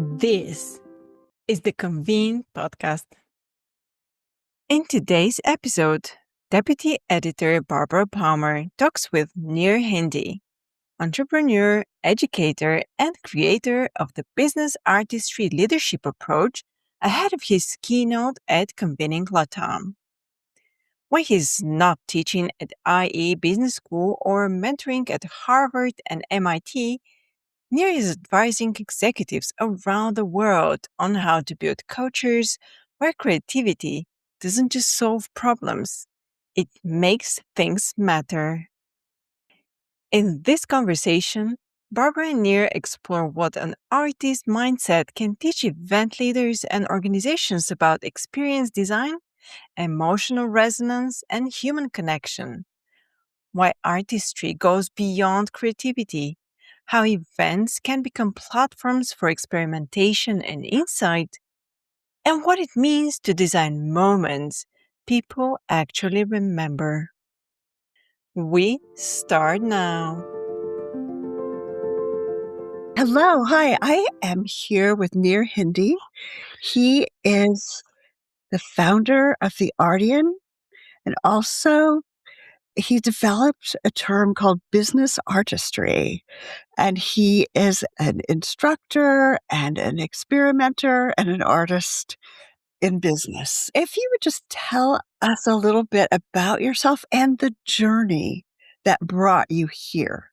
This is the Convene podcast. In today's episode, Deputy Editor Barbara Palmer talks with Nir Hindie, entrepreneur, educator, and creator of the business artistry leadership approach ahead of his keynote at Convening Latam. When he's not teaching at IE Business School or mentoring at Harvard and MIT, Nir is advising executives around the world on how to build cultures where creativity doesn't just solve problems, it makes things matter. In this conversation, Barbara and Nir explore what an artist mindset can teach event leaders and organizations about experience design, emotional resonance, and human connection. Why artistry goes beyond creativity, how events can become platforms for experimentation and insight, and what it means to design moments people actually remember. We start now. Hello, hi. I am here with Nir Hindie. He is the founder of The Artian, and also he developed a term called business artistry. And he is an instructor and an experimenter and an artist in business. If you would just tell us a little bit about yourself and the journey that brought you here.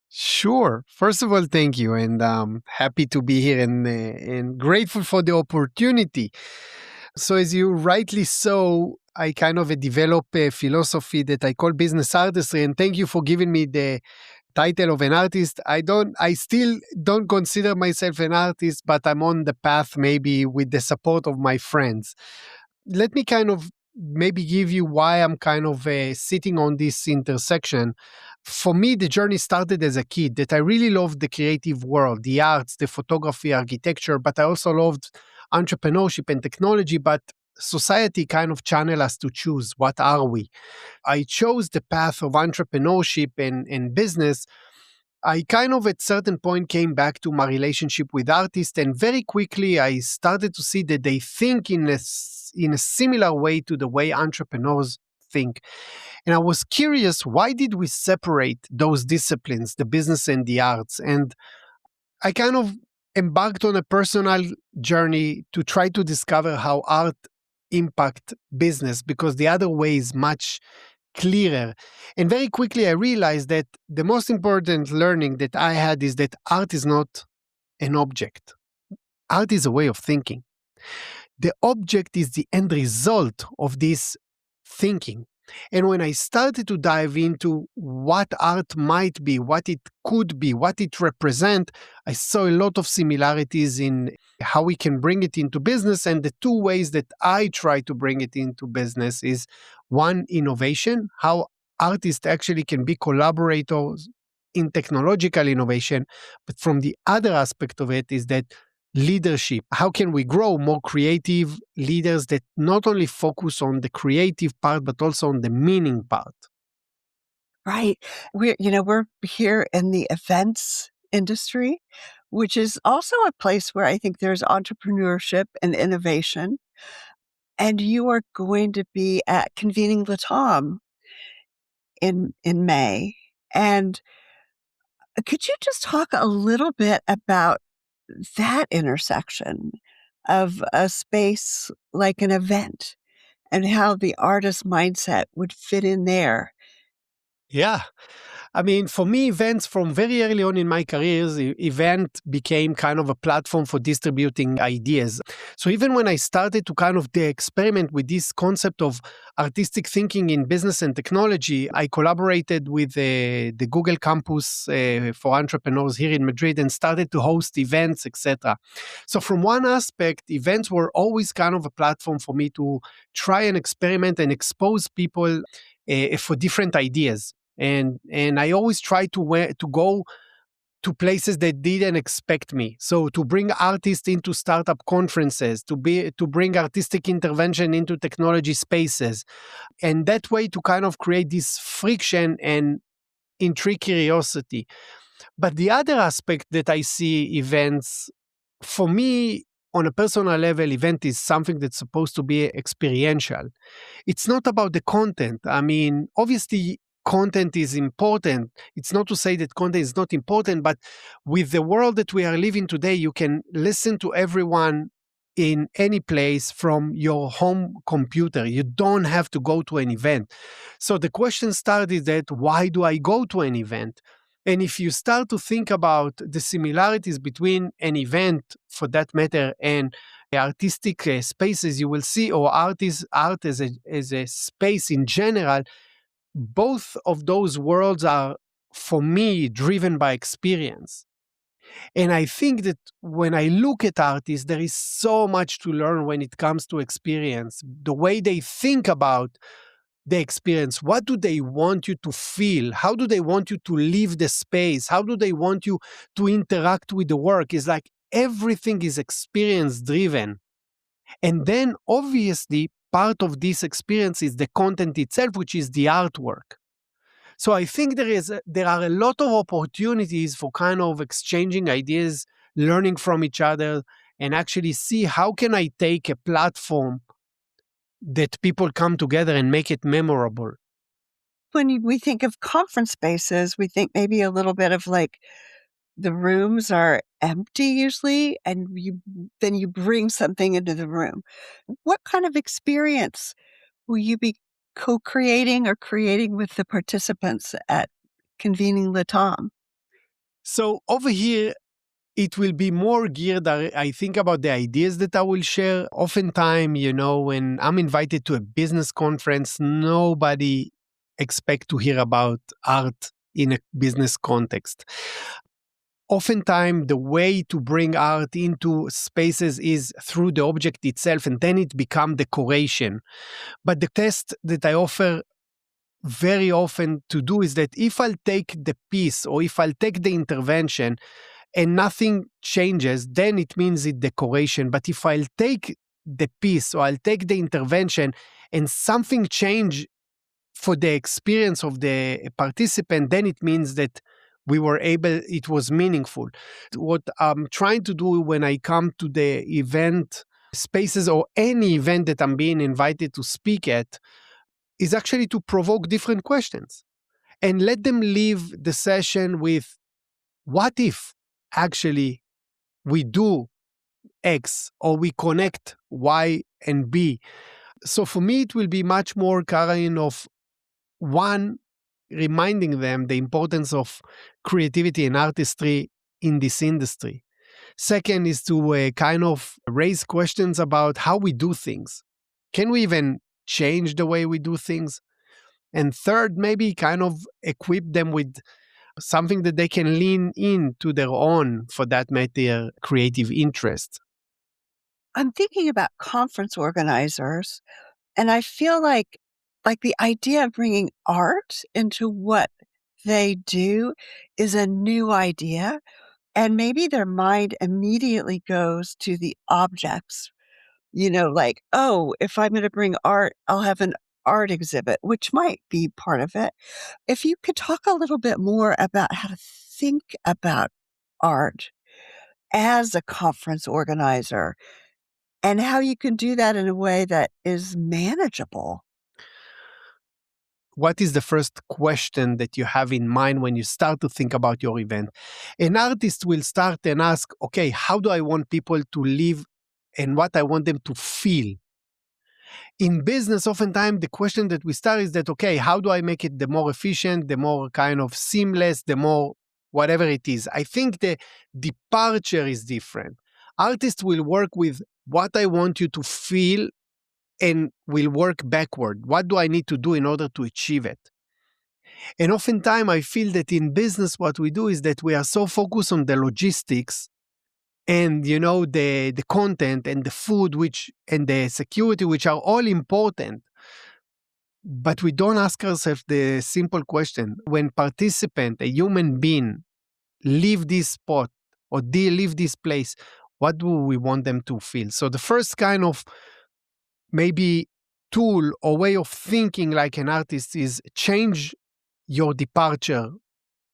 Sure. First of all, thank you, and happy to be here and grateful for the opportunity. So, as you rightly saw, I kind of develop a philosophy that I call business artistry, and thank you for giving me the title of an artist. I still don't consider myself an artist, but I'm on the path, maybe with the support of my friends. Let me kind of maybe give you why I'm kind of sitting on this intersection. For me, the journey started as a kid that I really loved the creative world, the arts, the photography, architecture, but I also loved entrepreneurship and technology, but society kind of channeled us to choose what are we. I chose the path of entrepreneurship and business. I kind of at certain point came back to my relationship with artists, and very quickly I started to see that they think in a similar way to the way entrepreneurs think. And I was curious, why did we separate those disciplines, the business and the arts? And I kind of embarked on a personal journey to try to discover how art impact business, because the other way is much clearer. And very quickly I realized that the most important learning that I had is that art is not an object. Art is a way of thinking. The object is the end result of this thinking. And when I started to dive into what art might be, what it could be, what it represents, I saw a lot of similarities in how we can bring it into business. And the two ways that I try to bring it into business is one, innovation, how artists actually can be collaborators in technological innovation. But from the other aspect of it is that leadership. How can we grow more creative leaders that not only focus on the creative part, but also on the meaning part? Right. We're here in the events industry, which is also a place where I think there's entrepreneurship and innovation. And you are going to be at Convening Latam in May. And could you just talk a little bit about that intersection of a space like an event and how the artist mindset would fit in there? Yeah. I mean, for me, events from very early on in my careers, event became kind of a platform for distributing ideas. So even when I started to kind of experiment with this concept of artistic thinking in business and technology, I collaborated with the Google campus for entrepreneurs here in Madrid and started to host events, etc. So from one aspect, events were always kind of a platform for me to try and experiment and expose people for different ideas. And I always try to go to places that didn't expect me. So to bring artists into startup conferences, to bring artistic intervention into technology spaces, and that way to kind of create this friction and intrigue curiosity. But the other aspect that I see events For me, on a personal level, event is something that's supposed to be experiential. It's not about the content. I mean, obviously, content is important. It's not to say that content is not important, but with the world that we are living today, you can listen to everyone in any place from your home computer. You don't have to go to an event. So the question started that why do I go to an event? And if you start to think about the similarities between an event, for that matter, and artistic spaces, you will see, or art as a space in general, both of those worlds are, for me, driven by experience. And I think that when I look at artists, there is so much to learn when it comes to experience, the way they think about the experience. What do they want you to feel? How do they want you to leave the space? How do they want you to interact with the work? It's like everything is experience driven. And then obviously part of this experience is the content itself, which is the artwork. So I think there are a lot of opportunities for kind of exchanging ideas, learning from each other, and actually see how can I take a platform that people come together and make it memorable. We think of conference spaces, we think maybe a little bit of like the rooms are empty usually, and then you bring something into the room. What kind of experience will you be co-creating or creating with the participants at Convening Latam? So over here, it will be more geared. I think about the ideas that I will share. Oftentimes, when I'm invited to a business conference, nobody expect to hear about art in a business context. Oftentimes, the way to bring art into spaces is through the object itself, and then it becomes decoration. But the test that I offer very often to do is that if I'll take the piece or if I'll take the intervention and nothing changes, then it means it's decoration. But if I'll take the piece or I'll take the intervention and something change for the experience of the participant, then it means that it was meaningful. What I'm trying to do when I come to the event spaces or any event that I'm being invited to speak at is actually to provoke different questions and let them leave the session with, what if actually we do X or we connect Y and B? So for me, it will be much more kind of, one, reminding them the importance of creativity and artistry in this industry. Second is to kind of raise questions about how we do things. Can we even change the way we do things? And third, maybe kind of equip them with something that they can lean into their own, for that matter, creative interest. I'm thinking about conference organizers, and I feel like the idea of bringing art into what they do is a new idea, and maybe their mind immediately goes to the objects, like, "Oh, if I'm gonna bring art, I'll have an art exhibit," which might be part of it. If you could talk a little bit more about how to think about art as a conference organizer and how you can do that in a way that is manageable. What is the first question that you have in mind when you start to think about your event? An artist will start and ask, okay, how do I want people to live and what I want them to feel? In business, oftentimes the question that we start is that, okay, how do I make it the more efficient, the more kind of seamless, the more whatever it is? I think the departure is different. Artists will work with what I want you to feel and will work backward. What do I need to do in order to achieve it? And oftentimes I feel that in business, what we do is that we are so focused on the logistics and the content and the food and the security, which are all important, but we don't ask ourselves the simple question: when a human being, leave this spot or they leave this place, what do we want them to feel? So the first kind of maybe tool or way of thinking like an artist is change your departure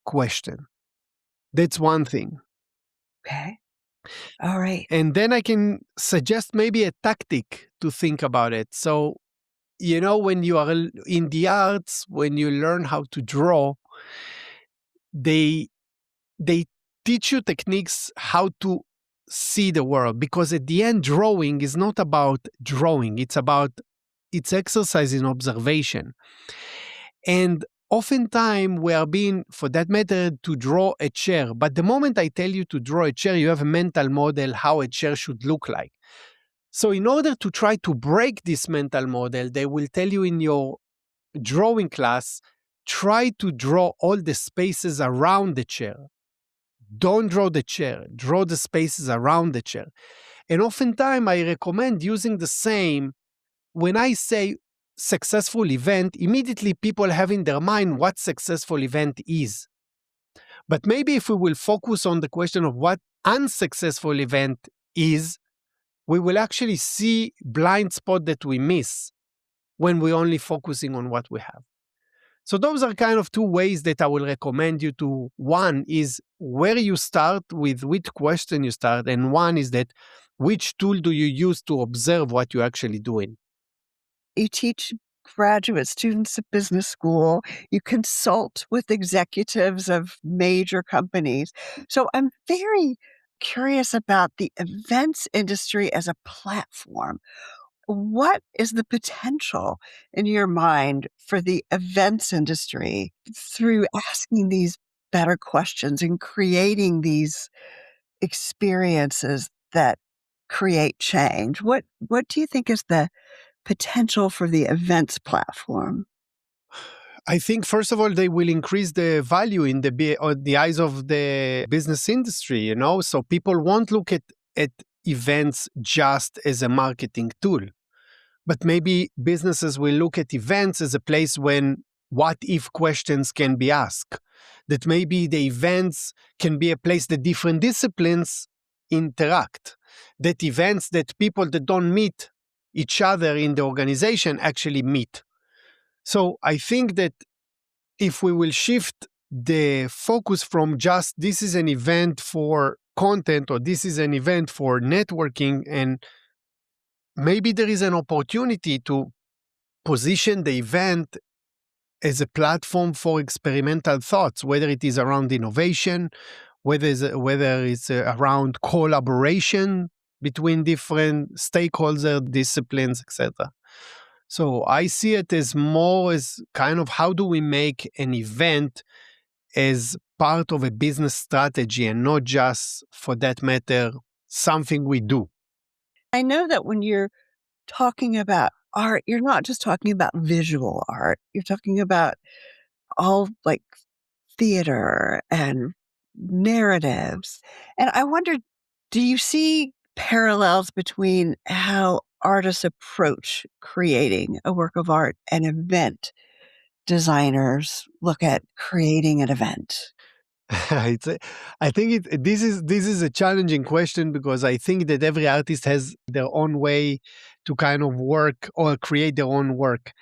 question. That's one thing. Okay. All right. And then I can suggest maybe a tactic to think about it. So, when you are in the arts, when you learn how to draw, they they teach you techniques how to see the world, because at the end drawing is not about drawing, it's exercise in observation. And oftentimes we are being, for that matter, to draw a chair, but the moment I tell you to draw a chair, you have a mental model how a chair should look like. So in order to try to break this mental model, they will tell you in your drawing class, try to draw all the spaces around the chair. Don't draw the chair, draw the spaces around the chair. And oftentimes I recommend using the same. When I say successful event, immediately people have in their mind what successful event is. But maybe if we will focus on the question of what unsuccessful event is, we will actually see blind spot that we miss when we're only focusing on what we have. So those are kind of two ways that I will recommend you to. One is where you start with, which question you start, and one is that which tool do you use to observe what you're actually doing. You teach graduate students at business school. You consult with executives of major companies. So I'm very curious about the events industry as a platform. What is the potential in your mind for the events industry through asking these better questions and creating these experiences that create change? What do you think is the potential for the events platform? I think, first of all, they will increase the value in the eyes of the business industry, so people won't look at events just as a marketing tool. But maybe businesses will look at events as a place when what if questions can be asked. That maybe the events can be a place that different disciplines interact. That events that people that don't meet each other in the organization actually meet. So I think that if we will shift the focus from just this is an event for content or this is an event for networking, and maybe there is an opportunity to position the event as a platform for experimental thoughts, whether it is around innovation, whether it's around collaboration between different stakeholder disciplines, etc. So I see it as more as kind of how do we make an event as part of a business strategy and not just, for that matter, something we do. I know that when you're talking about art, you're not just talking about visual art. You're talking about all like theater and narratives. And I wondered, do you see parallels between how artists approach creating a work of art and event designers look at creating an event? I think this is a challenging question, because I think that every artist has their own way to kind of work or create their own work.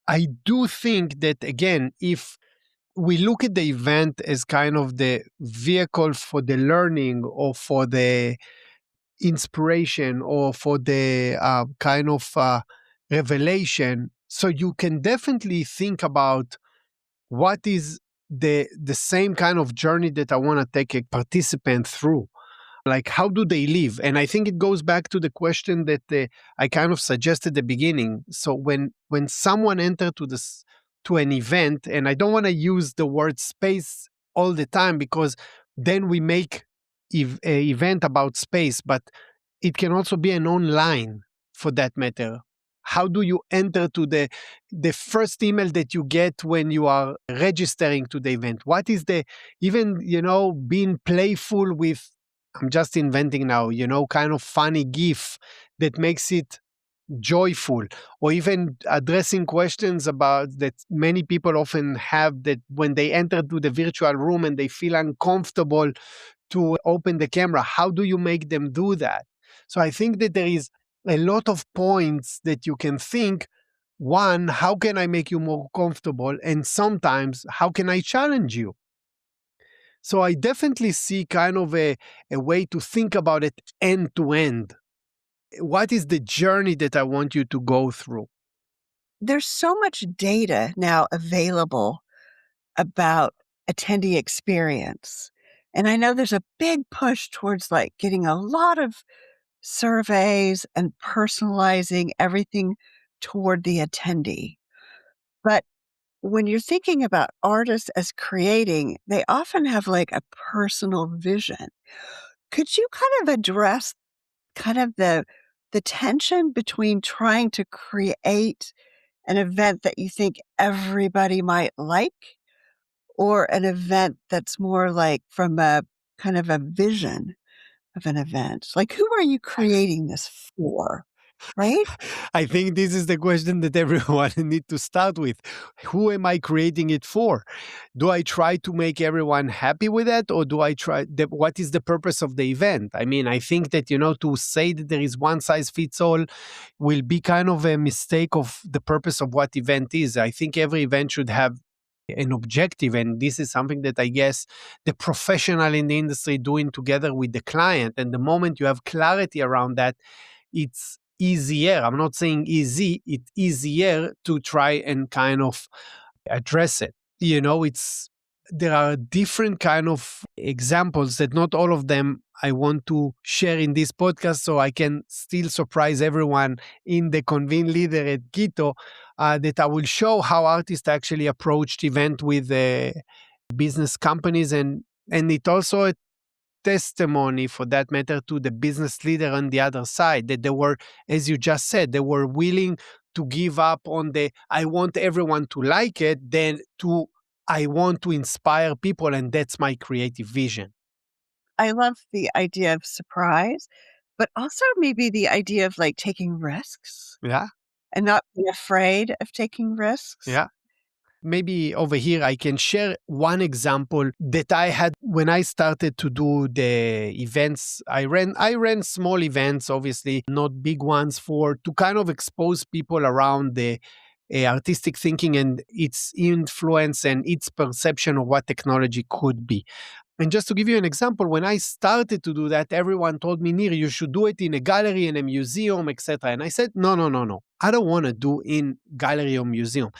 I do think that, again, if we look at the event as kind of the vehicle for the learning or for the inspiration or for the kind of revelation, so you can definitely think about what is the same kind of journey that I want to take a participant through. Like, how do they live? And I think it goes back to the question that I kind of suggested at the beginning. So when someone enters to an event, and I don't want to use the word space all the time, because then we make a event about space, but it can also be an online, for that matter. How do you enter to the first email that you get when you are registering to the event? What is even, being playful with, I'm just inventing now, kind of funny GIF that makes it joyful, or even addressing questions about that many people often have, that when they enter to the virtual room and they feel uncomfortable to open the camera, how do you make them do that? So I think that there is a lot of points that you can think. One, how can I make you more comfortable? And sometimes, how can I challenge you? So I definitely see kind of a way to think about it end to end. What is the journey that I want you to go through? There's so much data now available about attendee experience. And I know there's a big push towards like getting a lot of surveys and personalizing everything toward the attendee. But when you're thinking about artists as creating, they often have like a personal vision. Could you kind of address kind of the tension between trying to create an event that you think everybody might like or an event that's more like from a kind of a vision of an event? Like, who are you creating this for? Right? I think this is the question that everyone need to start with. Who am I creating it for? Do I try to make everyone happy with that, or do I try what is the purpose of the event? I mean, I think that, to say that there is one size fits all will be kind of a mistake of the purpose of what event is. I think every event should have an objective, and this is something that I guess the professional in the industry doing together with the client. And the moment you have clarity around that, it's easier. I'm not saying easy, it's easier to try and kind of address it. There are different kind of examples that not all of them I want to share in this podcast, so I can still surprise everyone in the Convene leader at Quito, that I will show how artists actually approached event with business companies, and it also a testimony for that matter to the business leader on the other side, that they were, as you just said, they were willing to give up on the I want everyone to like it, then to I want to inspire people, and that's my creative vision. I love the idea of surprise, but also maybe the idea of like taking risks Yeah. and not being afraid of taking risks. Yeah. Maybe over here I can share one example that I had when I started to do the events. I ran small events, obviously not big ones, to kind of expose people around the artistic thinking and its influence and its perception of what technology could be. And just to give you an example, when I started to do that, everyone told me, Nir, you should do it in a gallery, in a museum, etc. And I said, no. I don't want to do in gallery or museum,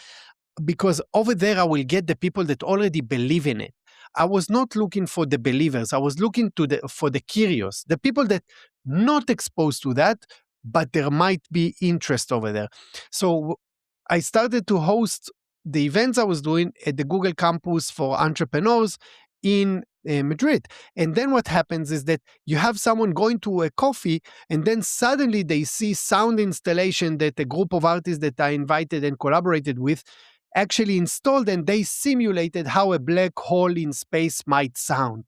because over there I will get the people that already believe in it. I was not looking for the believers. I was looking for the curious, the people that not exposed to that, but there might be interest over there. So I started to host the events I was doing at the Google campus for entrepreneurs in Madrid. And then what happens is that you have someone going to a coffee, and then suddenly they see sound installation that a group of artists that I invited and collaborated with actually installed, and they simulated how a black hole in space might sound.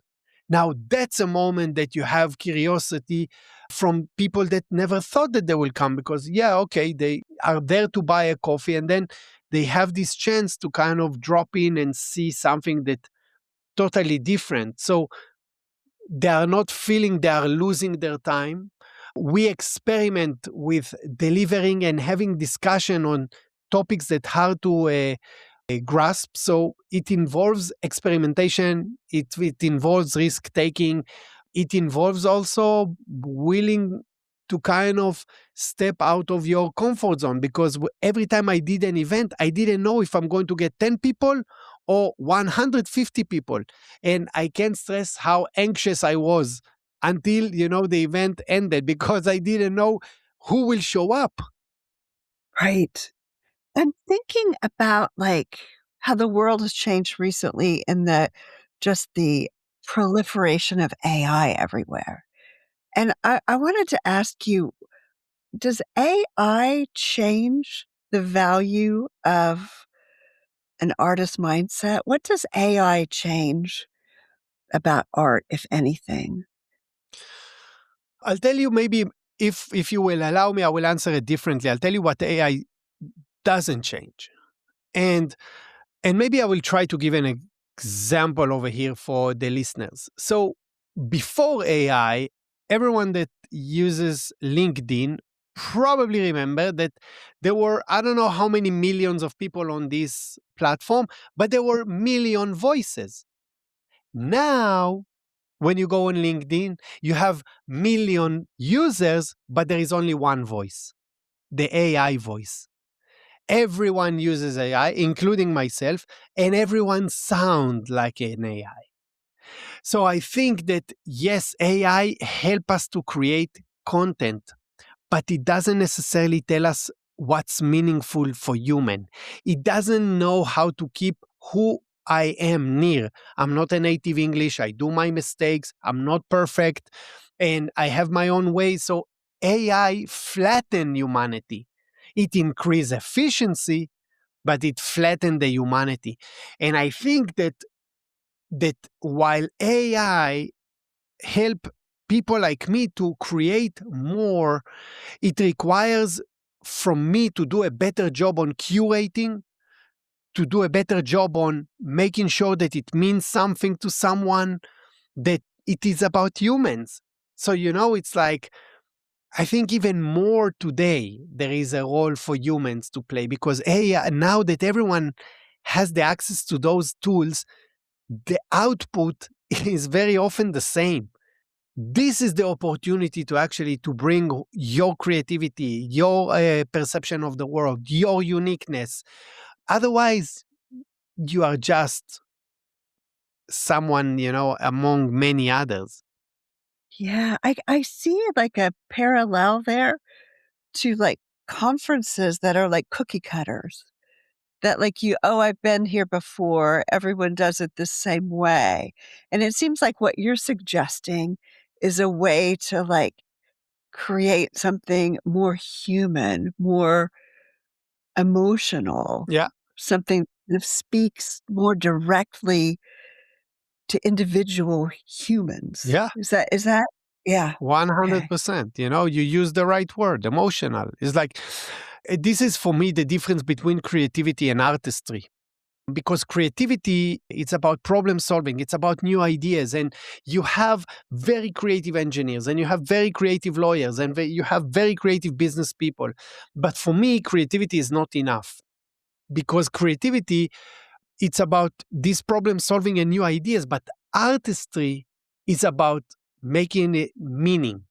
Now, that's a moment that you have curiosity from people that never thought that they will come, because, they are there to buy a coffee, and then they have this chance to kind of drop in and see something that totally different. So they are not feeling they are losing their time. We experiment with delivering and having discussion on topics that hard to grasp. So it involves experimentation, it involves risk taking, it involves also willing to kind of step out of your comfort zone, because every time I did an event, I didn't know if I'm going to get 10 people or 150 people. And I can't stress how anxious I was until, the event ended, because I didn't know who will show up. Right. And thinking about like how the world has changed recently in the proliferation of AI everywhere. And I wanted to ask you, does AI change the value of an artist's mindset? What does AI change about art, if anything? I'll tell you, maybe if you will allow me, I will answer it differently. I'll tell you what AI doesn't change. And maybe I will try to give an example over here for the listeners. So before AI, everyone that uses LinkedIn probably remember that there were, I don't know how many millions of people on this platform, but there were million voices. Now, when you go on LinkedIn, you have million users, but there is only one voice, the AI voice. Everyone uses AI, including myself, and everyone sounds like an AI. So I think that yes, AI help us to create content, but it doesn't necessarily tell us what's meaningful for human. It doesn't know how to keep who I am near. I'm not a native English. I do my mistakes. I'm not perfect. And I have my own way. So AI flatten humanity. It increase efficiency, but it flattened the humanity. And I think that while AI help people like me to create more, it requires from me to do a better job on curating, to do a better job on making sure that it means something to someone, that it is about humans. So, it's like, I think even more today, there is a role for humans to play because AI, now that everyone has the access to those tools, the output is very often the same. This is the opportunity to actually to bring your creativity, your perception of the world, your uniqueness. Otherwise, you are just someone, among many others. Yeah, I see like a parallel there to like conferences that are like cookie cutters. That like I've been here before, everyone does it the same way. And it seems like what you're suggesting is a way to like create something more human, more emotional, Yeah, something that speaks more directly to individual humans. yeah. Is that yeah, okay. 100%. You use the right word, emotional. It's like, this is for me the difference between creativity and artistry. Because creativity, it's about problem solving, it's about new ideas. And you have very creative engineers, and you have very creative lawyers, and you have very creative business people. But for me, creativity is not enough. Because creativity, it's about this problem solving and new ideas. But artistry is about making it meaning.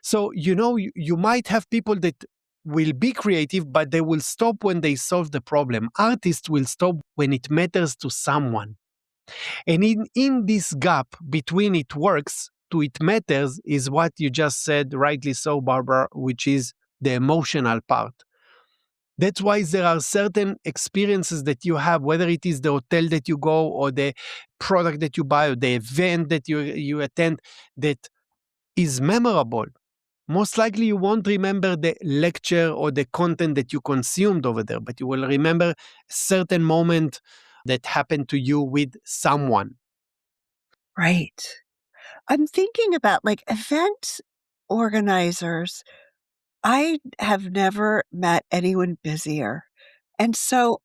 So, you might have people that will be creative, but they will stop when they solve the problem. Artists will stop when it matters to someone. And in this gap between it works to it matters is what you just said, rightly so, Barbara, which is the emotional part. That's why there are certain experiences that you have, whether it is the hotel that you go or the product that you buy or the event that you attend, that is memorable. Most likely you won't remember the lecture or the content that you consumed over there, but you will remember a certain moment that happened to you with someone. Right. I'm thinking about, like, event organizers. I have never met anyone busier, and so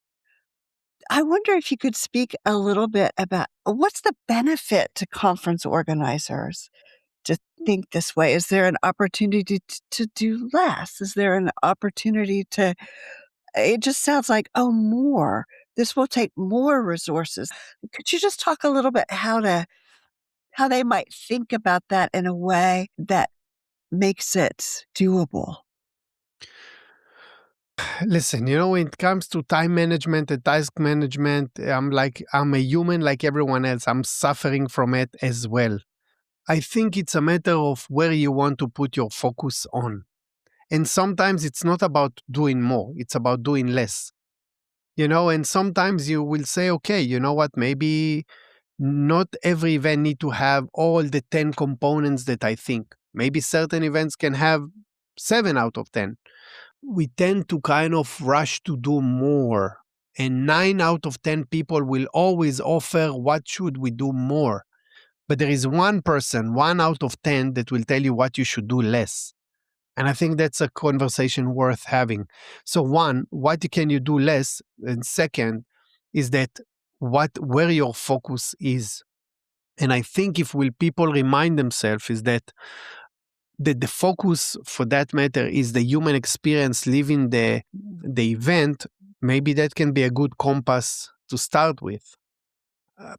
I wonder if you could speak a little bit about what's the benefit to conference organizers to think this way? Is there an opportunity to do less? Is there an opportunity to it just sounds like, "Oh, more. This will take more resources." Could you just talk a little bit how they might think about that in a way that makes it doable? Listen, when it comes to time management and task management, I'm a human like everyone else. I'm suffering from it as well. I think it's a matter of where you want to put your focus on. And sometimes it's not about doing more, it's about doing less. And sometimes you will say, okay, you know what, maybe not every event need to have all the 10 components that I think. Maybe certain events can have 7 out of 10. We tend to kind of rush to do more. And 9 out of 10 people will always offer what should we do more. But there is one person, 1 out of 10, that will tell you what you should do less. And I think that's a conversation worth having. So one, what can you do less? And second is that where your focus is. And I think if will people remind themselves is that the focus for that matter is the human experience living the event, maybe that can be a good compass to start with.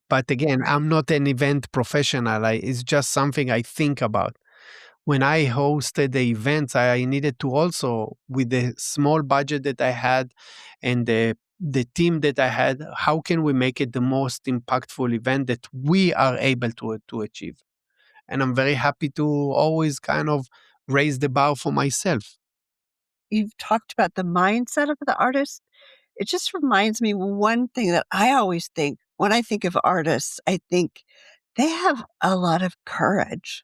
But again, I'm not an event professional. It's just something I think about. When I hosted the events, I needed to also, with the small budget that I had and the team that I had, how can we make it the most impactful event that we are able to achieve? And I'm very happy to always kind of raise the bar for myself. You've talked about the mindset of the artist. It just reminds me one thing that I always think when I think of artists, I think they have a lot of courage.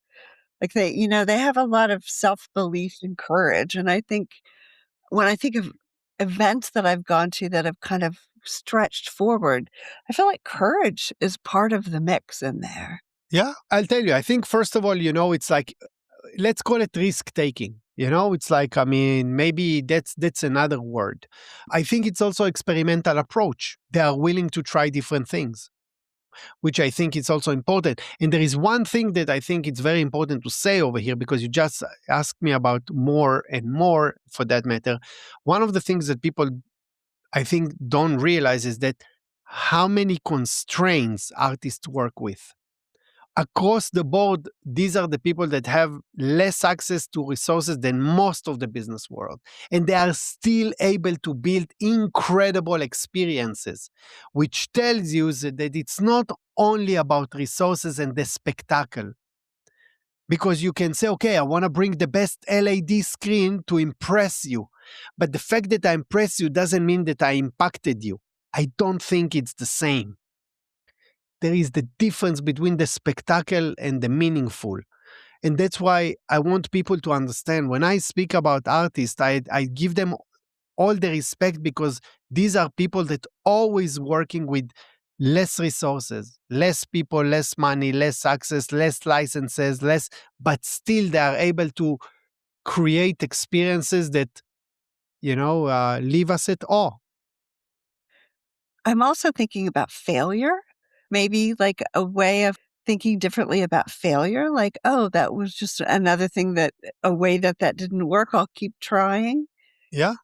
Like they have a lot of self-belief and courage. And I think when I think of events that I've gone to that have kind of stretched forward, I feel like courage is part of the mix in there. Yeah, I'll tell you. I think, first of all, it's like, let's call it risk taking. It's like, I mean, maybe that's another word. I think it's also experimental approach. They are willing to try different things, which I think is also important. And there is one thing that I think it's very important to say over here, because you just asked me about more and more, for that matter. One of the things that people, I think, don't realize is that how many constraints artists work with. Across the board, these are the people that have less access to resources than most of the business world. And they are still able to build incredible experiences, which tells you that it's not only about resources and the spectacle. Because you can say, okay, I want to bring the best LED screen to impress you. But the fact that I impress you doesn't mean that I impacted you. I don't think it's the same. There is the difference between the spectacle and the meaningful. And that's why I want people to understand, when I speak about artists, I give them all the respect, because these are people that always working with less resources, less people, less money, less access, less licenses, but still they are able to create experiences that, leave us at awe. I'm also thinking about failure, maybe like a way of thinking differently about failure. Like, oh, that was just another thing a way that didn't work. I'll keep trying. Yeah.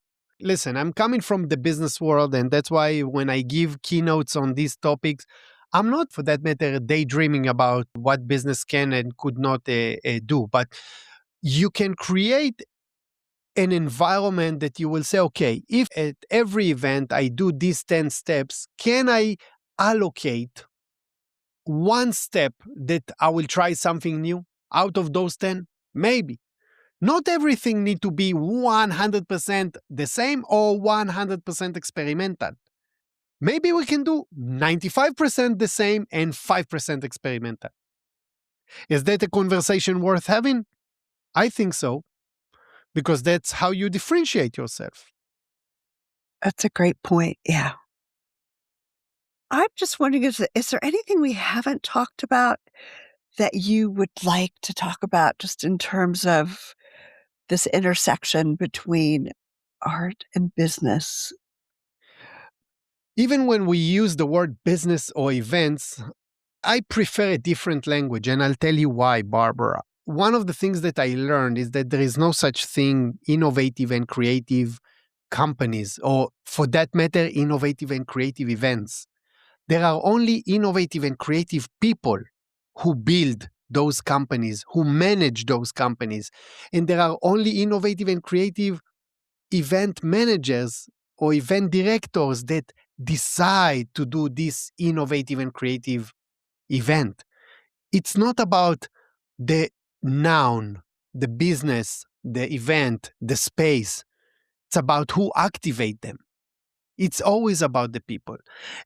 Listen, I'm coming from the business world, and that's why when I give keynotes on these topics, I'm not, for that matter, daydreaming about what business can and could not do. But you can create an environment that you will say, okay, if at every event I do these 10 steps, can I allocate one step that I will try something new out of those 10? Maybe. Not everything need to be 100% the same or 100% experimental. Maybe we can do 95% the same and 5% experimental. Is that a conversation worth having? I think so, because that's how you differentiate yourself. That's a great point. Yeah. I'm just wondering, is there anything we haven't talked about that you would like to talk about just in terms of this intersection between art and business? Even when we use the word business or events, I prefer a different language, and I'll tell you why, Barbara. One of the things that I learned is that there is no such thing innovative and creative companies, or for that matter, innovative and creative events. There are only innovative and creative people who build those companies, who manage those companies. And there are only innovative and creative event managers or event directors that decide to do this innovative and creative event. It's not about the noun, the business, the event, the space. It's about who activate them. It's always about the people.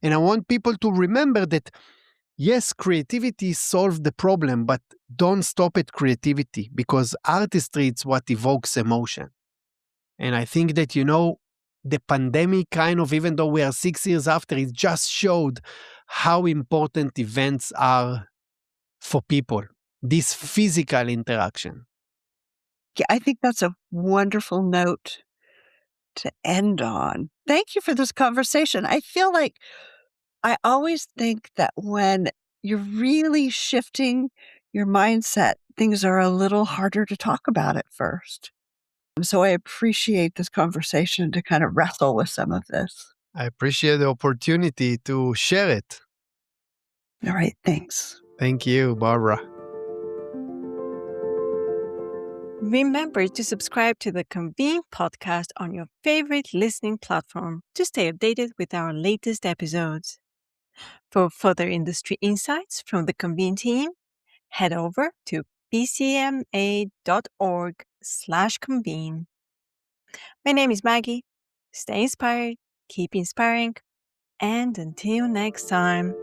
And I want people to remember that, yes, creativity solves the problem, but don't stop at creativity, because artistry is what evokes emotion. And I think that, the pandemic kind of, even though we are 6 years after, it just showed how important events are for people, this physical interaction. Yeah, I think that's a wonderful note to end on. Thank you for this conversation. I feel like I always think that when you're really shifting your mindset, things are a little harder to talk about at first. So I appreciate this conversation to kind of wrestle with some of this. I appreciate the opportunity to share it. All right. Thanks. Thank you, Barbara. Remember to subscribe to the Convene podcast on your favorite listening platform to stay updated with our latest episodes. For further industry insights from the Convene team, head over to pcma.org/convene. My name is Maggie. Stay inspired, keep inspiring, and until next time.